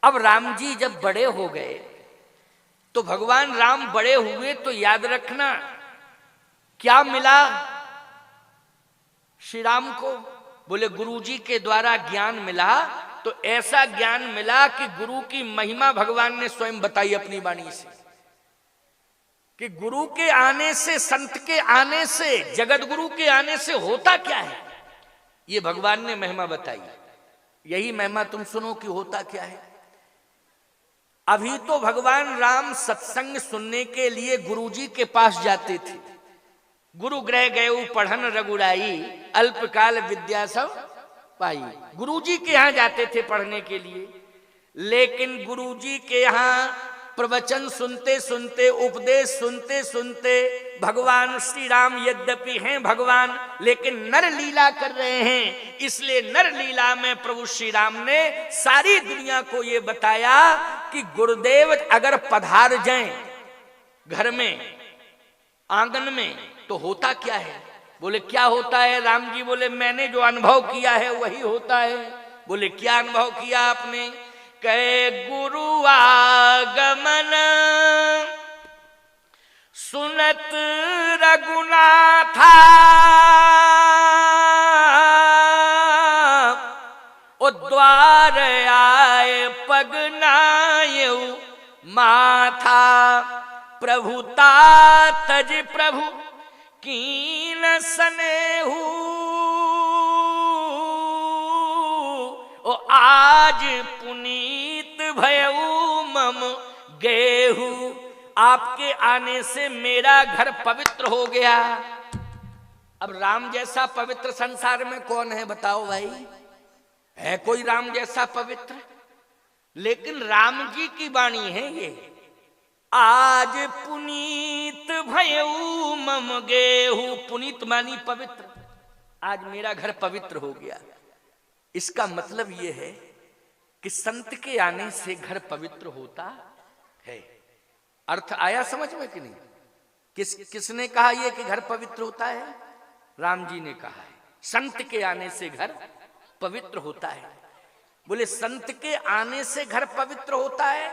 अब राम जी जब बड़े हो गए तो भगवान राम बड़े हुए तो याद रखना क्या मिला श्री राम को। बोले गुरुजी के द्वारा ज्ञान मिला, तो ऐसा ज्ञान मिला कि गुरु की महिमा भगवान ने स्वयं बताई अपनी वाणी से कि गुरु के आने से, संत के आने से, जगत गुरु के आने से होता क्या है, ये भगवान ने महिमा बताई। यही महिमा तुम सुनो कि होता क्या है। अभी तो भगवान राम सत्संग सुनने के लिए गुरुजी के पास जाते थे। गुरु गृह गए पढ़न रघुराई, अल्पकाल विद्या सब पाई। गुरुजी के यहां जाते थे पढ़ने के लिए, लेकिन गुरुजी के यहां प्रवचन सुनते सुनते, उपदेश सुनते सुनते, भगवान श्री राम यद्यपि हैं भगवान, लेकिन नर लीला कर रहे हैं। इसलिए नर लीला में प्रभु श्री राम ने सारी दुनिया को ये बताया कि गुरुदेव अगर पधार जाएं घर में, आंगन में, तो होता क्या है। बोले क्या होता है राम जी। बोले मैंने जो अनुभव किया है वही होता है। बोले क्या अनुभव किया आपने। कहे गुरु आगमन सुनत रघुनाथा, ओ द्वार आए पगनायु माथा, प्रभुता तज प्रभु कीन सनेहू, ओ आज पुनीत भयऊ मम गेहू। आपके आने से मेरा घर पवित्र हो गया। अब राम जैसा पवित्र संसार में कौन है बताओ भाई, है कोई राम जैसा पवित्र। लेकिन राम जी की वाणी है ये, आज पुनीत भयऊ मम गेहू। पुनीत मानी पवित्र, आज मेरा घर पवित्र हो गया। इसका मतलब यह है कि संत के आने से घर पवित्र होता है। अर्थ आया समझ में कि नहीं। किसने कहा यह कि घर पवित्र होता है। राम जी ने कहा है संत के आने से घर पवित्र होता है। बोले संत के आने से घर पवित्र होता है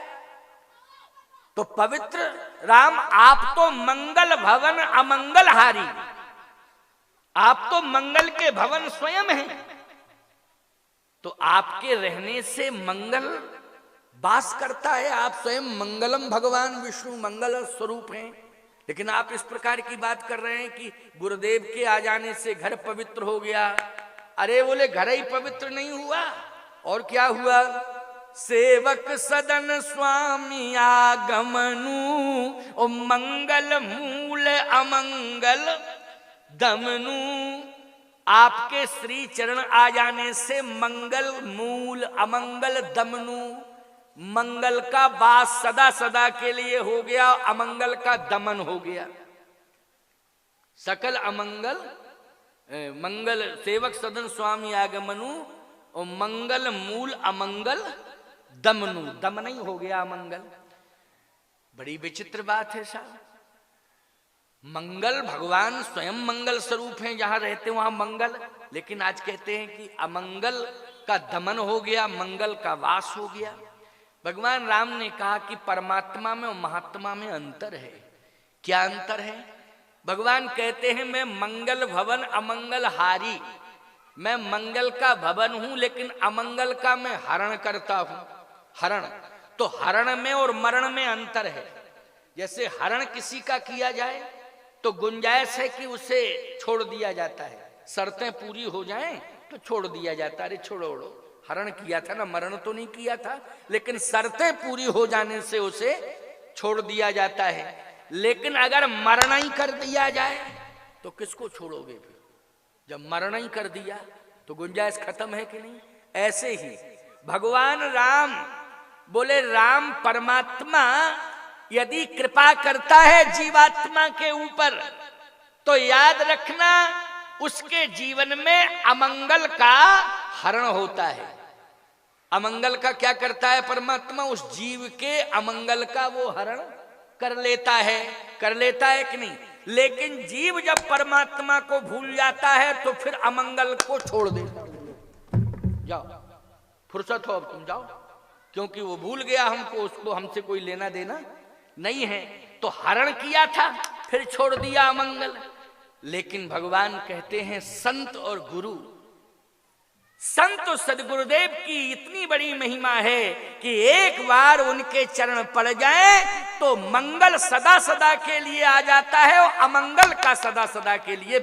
तो पवित्र राम, आप तो मंगल भवन अमंगल हारी, आप तो मंगल के भवन स्वयं हैं। तो आपके रहने से मंगल वास करता है। आप स्वयं मंगलम भगवान विष्णु मंगल स्वरूप हैं। लेकिन आप इस प्रकार की बात कर रहे हैं कि गुरुदेव के आ जाने से घर पवित्र हो गया। अरे बोले घर ही पवित्र नहीं हुआ और क्या हुआ। सेवक सदन स्वामी आगमनु, ओ मंगल मूल अमंगल दमनु। आपके श्री चरण आ जाने से मंगल मूल अमंगल दमनु, मंगल का वास सदा सदा के लिए हो गया, अमंगल का दमन हो गया। सकल अमंगल मंगल, सेवक सदन स्वामी आगमनु, और मंगल मूल अमंगल दमनु, दम नहीं हो गया अमंगल। बड़ी विचित्र बात है साहब। मंगल भगवान स्वयं मंगल स्वरूप हैं, जहां रहते वहां मंगल, लेकिन आज कहते हैं कि अमंगल का दमन हो गया, मंगल का वास हो गया। भगवान राम ने कहा कि परमात्मा में और महात्मा में अंतर है। क्या अंतर है। भगवान कहते हैं मैं मंगल भवन अमंगल हारी, मैं मंगल का भवन हूं लेकिन अमंगल का मैं हरण करता हूं। हरण तो हरण में और मरण में अंतर है। जैसे हरण किसी का किया जाए तो गुंजाइश है कि उसे छोड़ दिया जाता है, शर्तें पूरी हो जाएं तो छोड़ दिया जाता है। अरे छोड़ो, हरण किया था ना, मरण तो नहीं किया था, लेकिन शर्तें पूरी हो जाने से उसे छोड़ दिया जाता है। लेकिन अगर मरण ही कर दिया जाए तो किसको छोड़ोगे फिर। जब मरण ही कर दिया तो गुंजाइश खत्म है कि नहीं। ऐसे ही भगवान राम, बोले राम परमात्मा यदि कृपा करता है जीवात्मा के ऊपर तो याद रखना उसके जीवन में अमंगल का हरण होता है। अमंगल का क्या करता है परमात्मा, उस जीव के अमंगल का वो हरण कर लेता है कि नहीं। लेकिन जीव जब परमात्मा को भूल जाता है तो फिर अमंगल को छोड़ देता है। जाओ फुर्सत हो अब तुम जाओ, क्योंकि वो भूल गया हमको, उसको हमसे कोई लेना देना नहीं है, तो हरण किया था फिर छोड़ दिया अमंगल। लेकिन भगवान कहते हैं संत और गुरु, संत सदगुरुदेव की इतनी बड़ी महिमा है कि एक बार उनके चरण पड़ जाए तो मंगल सदा सदा के लिए आ जाता है और अमंगल का सदा सदा के लिए